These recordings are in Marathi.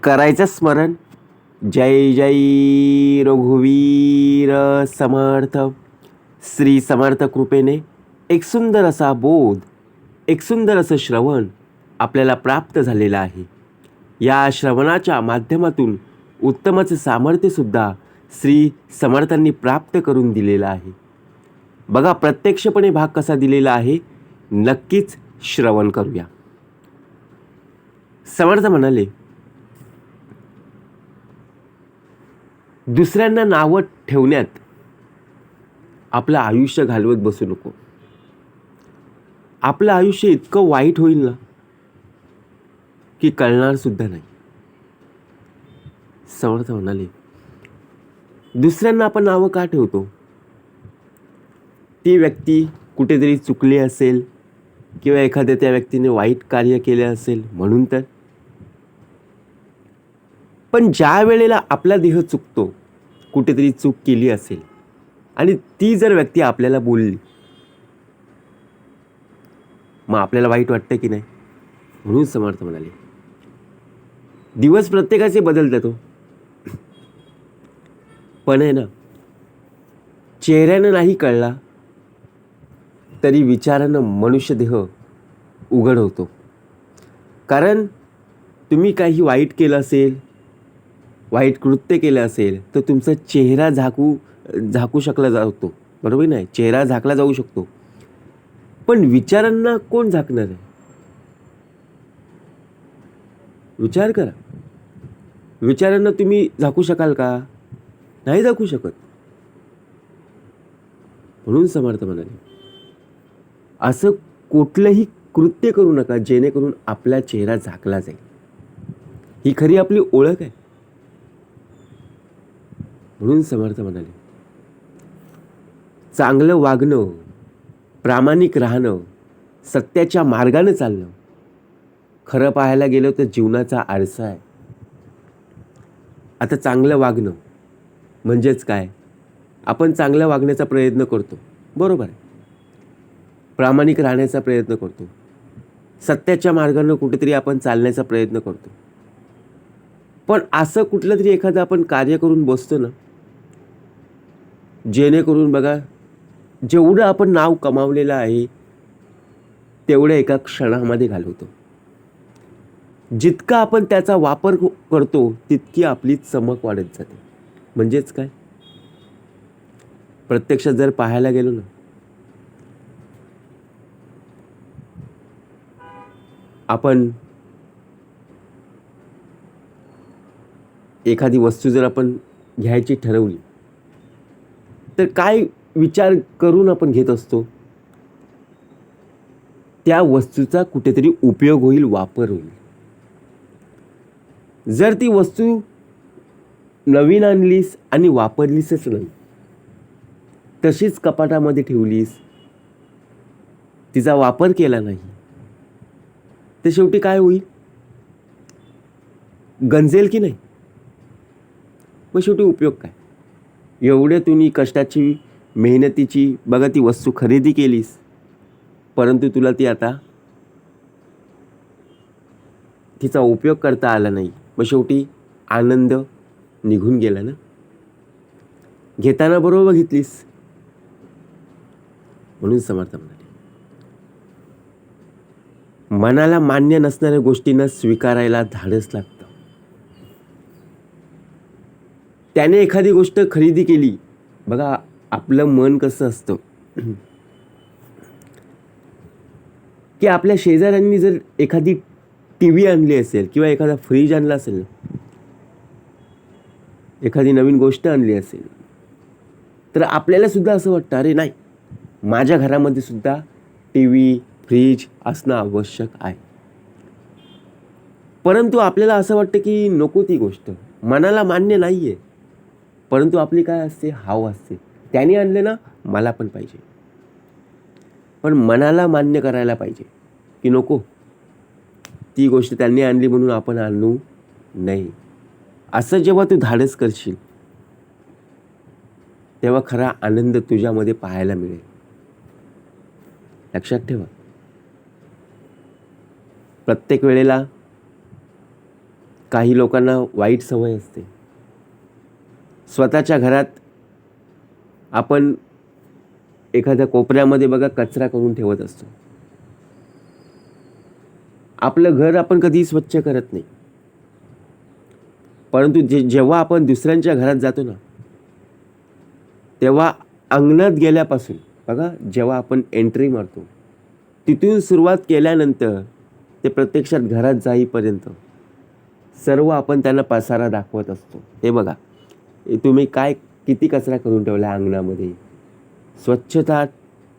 करायचं स्मरण. जय जय रघुवीर समर्थ. श्री समर्थ कृपेने एक सुंदर असा बोध, एक सुंदर असं श्रवण आपल्याला प्राप्त झालेलं आहे. या श्रवणाच्या माध्यमातून उत्तमच सामर्थ्यसुद्धा श्री समर्थांनी प्राप्त करून दिलेलं आहे. बघा, प्रत्यक्षपणे भाग कसा दिलेला आहे, नक्कीच श्रवण करूया. समर्थ म्हणाले, दुसऱ्यांना नावं ठेवण्यात आपलं आयुष्य घालवत बसू नको. आपलं आयुष्य इतकं वाईट होईल ना की कळणार सुद्धा नाही. समर्थ म्हणाले, दुसऱ्यांना आपण नावं का ठेवतो? ती व्यक्ती कुठेतरी चुकली असेल किंवा एखाद्या त्या व्यक्तीने वाईट कार्य केले असेल म्हणून तर. पण ज्या वेळेला आपला देह चुकतो, कुठेतरी चूक केली असेल आणि ती जर व्यक्ती आपल्याला बोलली, मग आपल्याला वाईट वाटतं की नाही? म्हणून समर्थ म्हणाले, दिवस प्रत्येकाचे बदलतात हो, पण आहे ना, चेहऱ्यानं नाही कळला तरी विचारानं मनुष्य देह उघड होतो. कारण तुम्ही काही वाईट केलं असेल, वाईट कृत्य केलं असेल तर तुमचा चेहरा झाकू शकला जातो, बरोबर नाही? चेहरा झाकला जाऊ शकतो, पण विचारांना कोण झाकणार आहे? विचार करा. विचारांना तुम्ही झाकू शकाल का? नाही झाकू शकत. म्हणून समर्थ म्हणाले, असं कुठलंही कृत्य करू नका जेणेकरून आपला चेहरा झाकला जाईल. ही खरी आपली ओळख आहे. म्हणून समर्थ म्हणाले, चांगलं वागणं, प्रामाणिक राहणं, सत्याच्या मार्गाने चालणं, खरं पाहायला गेलं तर जीवनाचा आरसा आहे. आता चांगलं वागणं म्हणजेच काय? आपण चांगलं वागण्याचा प्रयत्न करतो, बरोबर आहे. प्रामाणिक राहण्याचा प्रयत्न करतो, सत्याच्या मार्गाने कुठेतरी आपण चालण्याचा प्रयत्न करतो. पण असं कुठलं तरी एखादं आपण कार्य करून बसतो ना, जेणेकरून बघा, जेवढं आपण नाव कमावलेलं आहे तेवढं एका क्षणामध्ये घालवतो. जितका आपण त्याचा वापर करतो तितकी आपली चमक वाढत जाते. म्हणजेच काय? प्रत्यक्षात जर पाहायला गेलो ना, आपण एखादी वस्तू जर आपण घ्यायची ठरवली तर काय विचार करून आपण घेत असतो? त्या वस्तूचा कुठेतरी उपयोग होईल, वापर होईल. जर ती वस्तू नवीन आणलीस आणि वापरलीसच नाही, तशीच कपाटामध्ये ठेवलीस, तिचा वापर केला नाही, तर शेवटी काय होईल? गंजेल की नाही? मग शेवटी उपयोग काय? एवढे तुम्ही कष्टाची, मेहनतीची बघा ती वस्तू खरेदी केलीस, परंतु तुला ती आता तिचा उपयोग करता आला नाही, मग शेवटी आनंद निघून गेला ना. घेताना बरोबर घेतलीस. म्हणून समर्थ म्हणाले, मनाला मान्य नसणाऱ्या गोष्टींना स्वीकारायला धाडस लागतं. त्याने एखादी गोष्ट खरेदी केली, बघा आपलं मन कसं असतं की आपल्या शेजाऱ्यांनी जर एखादी टीव्ही आणली असेल किंवा एखादा फ्रीज आणला असेल, एखादी नवीन गोष्ट आणली असेल, तर आपल्याला सुद्धा असं वाटतं, अरे नाही, माझ्या घरामध्ये सुद्धा टीव्ही, फ्रीज असणं आवश्यक आहे. परंतु आपल्याला असं वाटतं की नको, ती गोष्ट मनाला मान्य नाहीये, परंतु आपली काय असते, हाव असते, त्याने आणले ना, मला पण पाहिजे. पण मनाला मान्य करायला पाहिजे की नको, ती गोष्ट त्यांनी आणली म्हणून आपण आणू नाही. असं जेव्हा तू धाडस करशील तेव्हा खरा आनंद तुझ्यामध्ये पाहायला मिळेल. लक्षात ठेवा, प्रत्येक वेळेला काही लोकांना वाईट सवय असते. स्वतःच्या घरात आपण एखाद्या कोपऱ्यामध्ये बघा कचरा करून ठेवत असतो. आपलं घर आपण कधीही स्वच्छ करत नाही. परंतु जेव्हा आपण दुसऱ्यांच्या घरात जातो ना, तेव्हा अंगणात गेल्यापासून बघा, जेव्हा आपण एंट्री मारतो तिथून सुरुवात केल्यानंतर ते प्रत्यक्षात घरात जाईपर्यंत सर्व आपण त्यांना पसारा दाखवत असतो. हे बघा, तुम्ही किती कचरा करून ठेवला अंगणामध्ये. स्वच्छता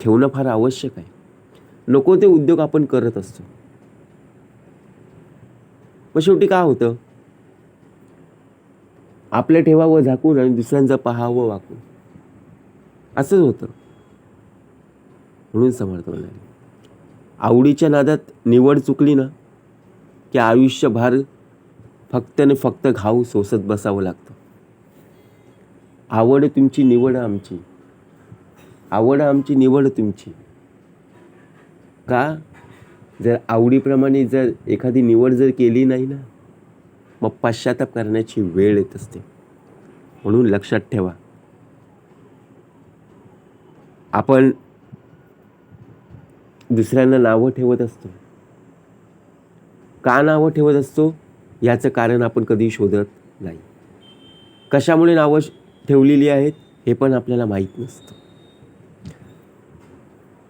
ठेवणं फार आवश्यक आहे. नको ते उद्योग आपण करत असतो. मग शेवटी काय होतं, आपलं ठेवावं झाकून आणि दुसऱ्यांचं पाहावं वाकून, असंच होतं. म्हणून समर्थ म्हणाले, आवडीच्या नादात निवड चुकली ना की आयुष्यभर फक्त आणि फक्त घाव सोसत बसावं लागतं. आवड तुमची, निवड आमची. आवड आमची, निवड तुमची. का? जर आवडीप्रमाणे जर एखादी निवड जर केली नाही ना, मग पश्चाताप करण्याची वेळ येत असते. म्हणून लक्षात ठेवा, आपण दुसऱ्यांना नावं ठेवत असतो. का नावं ठेवत असतो याचं कारण आपण कधी शोधत नाही. कशामुळे नावं ठेवलेली आहेत हे पण आपल्याला माहीत नसतं.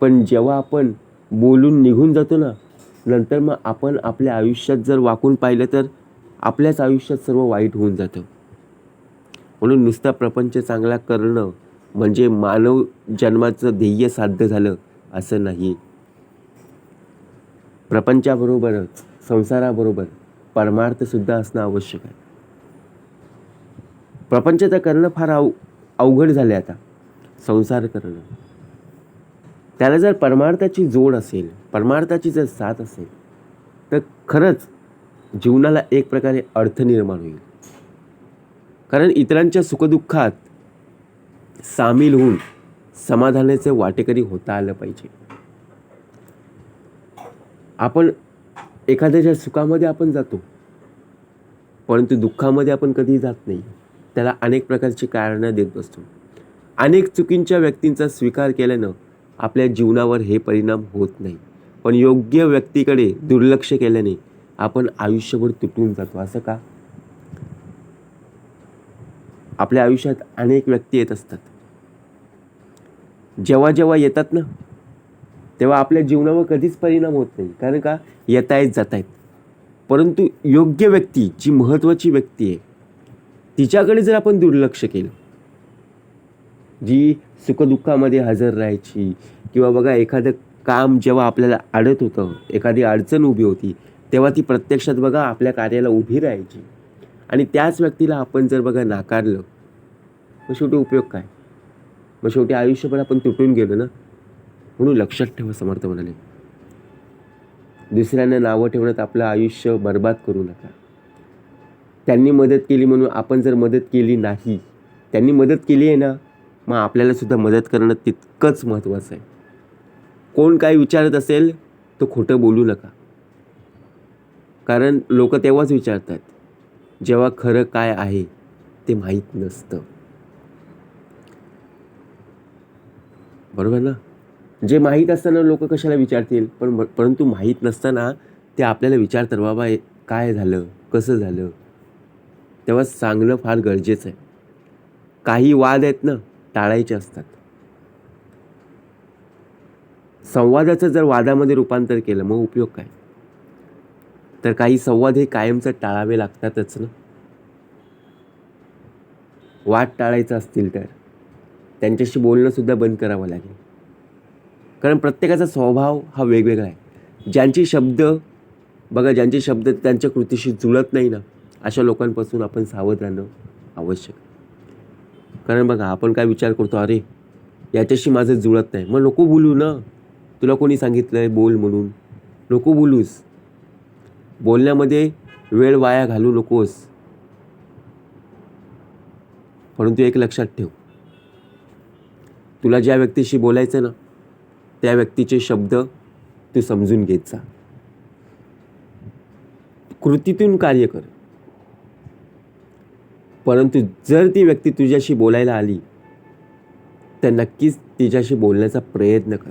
पण जेव्हा आपण बोलून निघून जातो ना, नंतर मग आपण आपल्या आयुष्यात जर वाकून पाहिलं तर आपल्याच आयुष्यात सर्व वाईट होऊन जातं. म्हणून नुसता प्रपंच चांगला करणं म्हणजे मानव जन्माचं ध्येय साध्य झालं असं नाही. प्रपंचाबरोबरच संसाराबरोबर परमार्थ सुद्धा असणं आवश्यक आहे. प्रपंच तर करणं फार अवघड झाले आता. संसार करणं, त्याला जर परमार्थाची जोड असेल, परमार्थाची जर साथ असेल तर खरंच जीवनाला एक प्रकारे अर्थ निर्माण होईल. कारण इतरांच्या सुखदुःखात सामील होऊन समाधानाचे वाटेकरी होता आलं पाहिजे. आपण एखाद्याच्या सुखामध्ये आपण जातो, परंतु दुःखामध्ये आपण कधीही जात नाही. त्याला अनेक प्रकारची कारणं देत बसतो. अनेक चुकींच्या व्यक्तींचा स्वीकार केल्यानं आपल्या जीवनावर हे परिणाम होत नाही. पण योग्य व्यक्तीकडे दुर्लक्ष केल्याने आपण आयुष्यभर तुटून जातो. असं का? आपल्या आयुष्यात अनेक व्यक्ती येत असतात. जेव्हा जेव्हा येतात ना, तेव्हा आपल्या जीवनावर कधीच परिणाम होत नाही. कारण का? येत आहेत, जात आहेत. परंतु योग्य व्यक्ती, जी महत्त्वाची व्यक्ती आहे, तिच्याकडे जर आपण दुर्लक्ष केलं, जी सुखदुःखामध्ये हजर राहायची, किंवा बघा एखादं काम जेव्हा आपल्याला अडत होतं, एखादी अडचण उभी होती, तेव्हा ती प्रत्यक्षात बघा आपल्या कार्याला उभी राहायची, आणि त्याच व्यक्तीला आपण जर बघा नाकारलं, मग शेवटी उपयोग काय? मग शेवटी आयुष्यभर आपण तुटून गेलो ना. म्हणून लक्षात ठेवा, समर्थ म्हणाले, दुसऱ्यांना नावं ठेवण्यात आपलं आयुष्य बर्बाद करू नका. त्यांनी मदत केली म्हणून आपण जर मदत केली नाही, त्यांनी मदत केली आहे ना, मग आपल्याला सुद्धा मदत करणं तितकंच महत्त्वाचं आहे. कोण काय विचारत असेल तो खोटं बोलू नका. कारण लोक तेव्हाच विचारतात जेव्हा खरं काय आहे ते माहीत नसतं. बरोबर ना? जे माहीत असताना लोक कशाला विचारतील, परंतु माहीत नसताना ते आपल्याला विचारतात, बाबा काय झालं, कसं झालं, तेव्हा सांगणं फार गरजेचं आहे. काही वाद आहेत ना, टाळायचे असतात. संवादाचं जर वादामध्ये रूपांतर केलं मग उपयोग काय? तर काही संवाद हे कायमचं टाळावे लागतातच ना. वाद टाळायचं असतील तर त्यांच्याशी बोलणं सुद्धा बंद करावं लागेल. कारण प्रत्येकाचा स्वभाव हा वेगवेगळा आहे. ज्यांचे शब्द त्यांच्या कृतीशी जुळत नाही ना, अशा लोकांपासून आपण सावध राहणं आवश्यक. कारण बघा, आपण काय विचार करतो, अरे याच्याशी माझं जुळत नाही, मग नको बोलू ना. तुला कोणी सांगितलंय बोल म्हणून? नको बोलूस. बोलण्यामध्ये वेळ वाया घालू नकोस. परंतु एक लक्षात ठेव, तुला ज्या व्यक्तीशी बोलायचं ना, त्या व्यक्तीचे शब्द तू समजून घेत जा. कृतीतून कार्य कर. परंतु जर ती व्यक्ती तुझ्याशी बोलायला आली तर नक्कीच तिच्याशी बोलण्याचा प्रयत्न कर.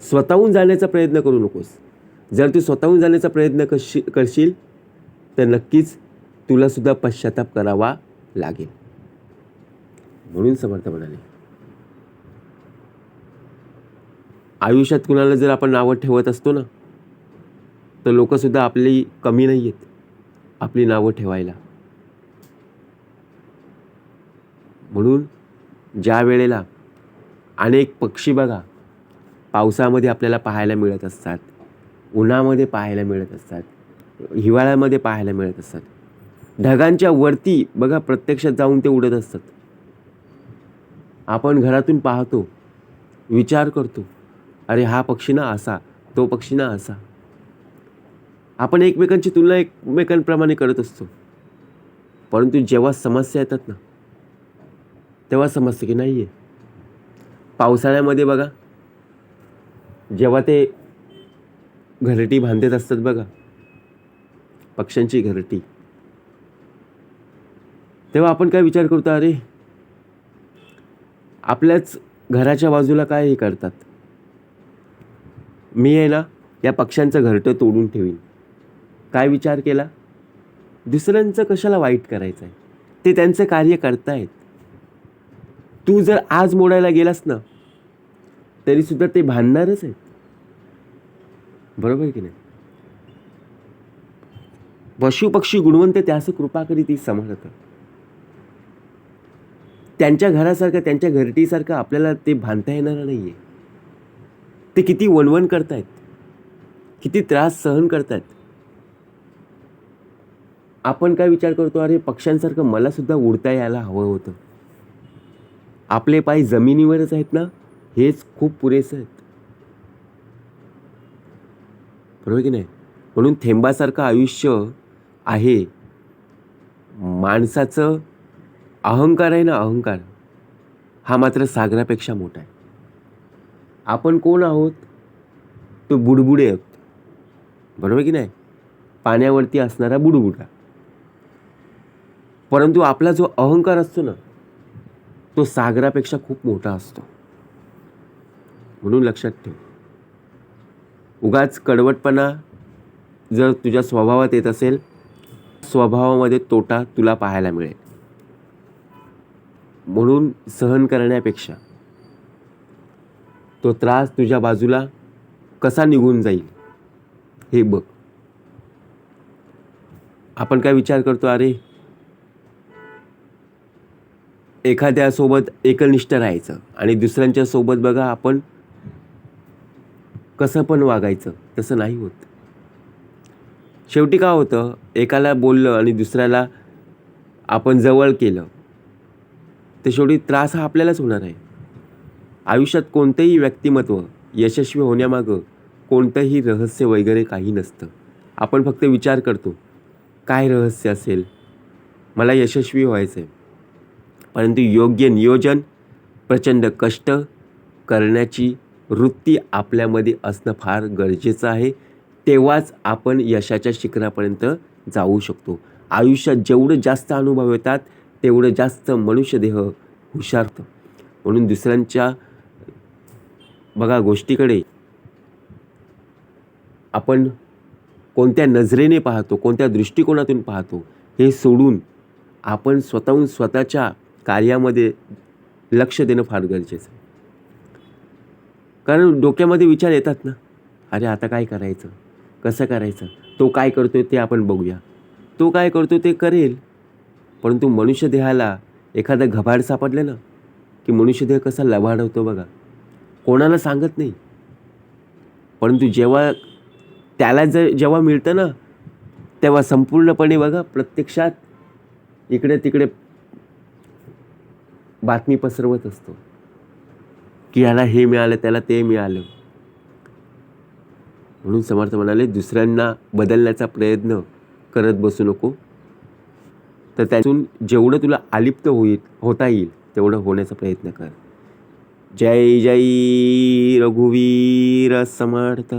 स्वतःहून जाण्याचा प्रयत्न करू नकोस. जर तू स्वतःहून जाण्याचा प्रयत्न करशील तर नक्कीच तुलासुद्धा पश्चाताप करावा लागेल. म्हणून समर्थ म्हणाले, आयुष्यात कुणाला जर आपण नावं ठेवत असतो ना, तर लोकंसुद्धा आपली कमी नाही आहेत आपली नावं ठेवायला. म्हणून ज्या वेळेला अनेक पक्षी बघा पावसामध्ये आपल्याला पाहायला मिळत असतात, उन्हामध्ये पाहायला मिळत असतात, हिवाळ्यामध्ये पाहायला मिळत असतात. ढगांच्या वरती बघा प्रत्यक्षात जाऊन ते उडत असतात. आपण घरातून पाहतो, विचार करतो, अरे हा पक्षी ना असा, तो पक्षी ना असा. आपण एकमेकांची तुलना एकमेकांप्रमाणे करत असतो. परंतु जेव्हा समस्या येतात ना, तेव्हा समजतं की नाही आहे. पावसाळ्यामध्ये बघा जेव्हा ते घरटी बांधत असतात बघा, पक्ष्यांची घरटी, तेव्हा आपण काय विचार करतो, अरे आपल्याच घराच्या बाजूला काय हे करतात, मी आहे ना या पक्ष्यांचं घरटं तोडून ठेवीन. काय विचार केला, दुसऱ्यांचं कशाला वाईट करायचं आहे, ते त्यांचं कार्य करतायत. तू जर आज मोडायला गेलास ना तरीसुद्धा ते भांडणारच आहेत. बरोबर की नाही. पशु पक्षी गुणवंत त्यास कृपा करी ती समर्थ. त्यांच्या घरासारखं त्यांच्या घरटीसारखं आपल्याला ते बांधता येणार नाही आहे. ते किती वणवण करतायत, किती त्रास सहन करतायत. आपण काय विचार करतो, अरे पक्ष्यांसारखं मला सुद्धा उडता यायला हवं होतं. आपले पाय जमिनीवरच आहेत ना, हेच खूप पुरेसं आहेत. बरोबर की नाही. म्हणून थेंबासारखं आयुष्य आहे. माणसाचं अहंकार आहे ना, अहंकार हा मात्र सागरापेक्षा मोठा आहे. आपण कोण आहोत, तो बुडबुडे आहोत. बरोबर की नाही. पाण्यावरती असणारा बुडबुडा. परंतु आपला जो अहंकार असतो ना, तो सागरापेक्षा खूप मोठा असतो. म्हणून लक्षात ठेव, उगाच कडवटपणा जर तुझ्या स्वभावात येत असेल, स्वभावामध्ये तोटा तुला पाहायला मिळेल. म्हणून सहन करण्यापेक्षा तो त्रास तुझ्या बाजूला कसा निघून जाईल हे बघ. आपण काय विचार करतो, अरे एखाद्यासोबत एकनिष्ठ राहायचं आणि दुसऱ्यांच्या सोबत बघा आपण कसं पण वागायचं, तसं नाही होत. शेवटी काय होतं, एकाला बोललं आणि दुसऱ्याला आपण जवळ केलं तर शेवटी त्रास हा आपल्यालाच होणार आहे. आयुष्यात कोणतेही व्यक्तिमत्व यशस्वी होण्यामागं कोणतंही रहस्य वगैरे काही नसतं. आपण फक्त विचार करतो काय रहस्य असेल, मला यशस्वी व्हायचं आहे. परंतु योग्य नियोजन, प्रचंड कष्ट करण्याची वृत्ती आपल्यामध्ये असणं फार गरजेचं आहे. तेव्हाच आपण यशाच्या शिखरापर्यंत जाऊ शकतो. आयुष्यात जेवढं जास्त अनुभव येतात तेवढं जास्त मनुष्यदेह हुशारतं. म्हणून दुसऱ्यांच्या बघा गोष्टीकडे आपण कोणत्या नजरेने पाहतो, कोणत्या दृष्टिकोनातून पाहतो हे सोडून आपण स्वतःहून स्वतःच्या कार्यामध्ये लक्ष देणं फार गरजेचं आहे. कारण डोक्यामध्ये विचार येतात ना, अरे आता काय करायचं, कसं करायचं, तो काय करतोय ते आपण बघूया, तो काय करतो ते करेल. परंतु मनुष्यदेहाला एखादं घबाड सापडलं ना की मनुष्यदेह कसा लबाडवतो बघा. कोणाला सांगत नाही, परंतु जेव्हा त्याला जेव्हा मिळतं ना तेव्हा संपूर्णपणे बघा प्रत्यक्षात इकडे तिकडे बातमी पसरवत असतो की याला हे मिळालं, त्याला ते मिळालं. म्हणून समर्थ म्हणाले, दुसऱ्यांना बदलण्याचा प्रयत्न करत बसू नको, तर त्यातून जेवढं तुला अलिप्त होता येईल तेवढं होण्याचा प्रयत्न कर. जय जय रघुवीर समर्थ.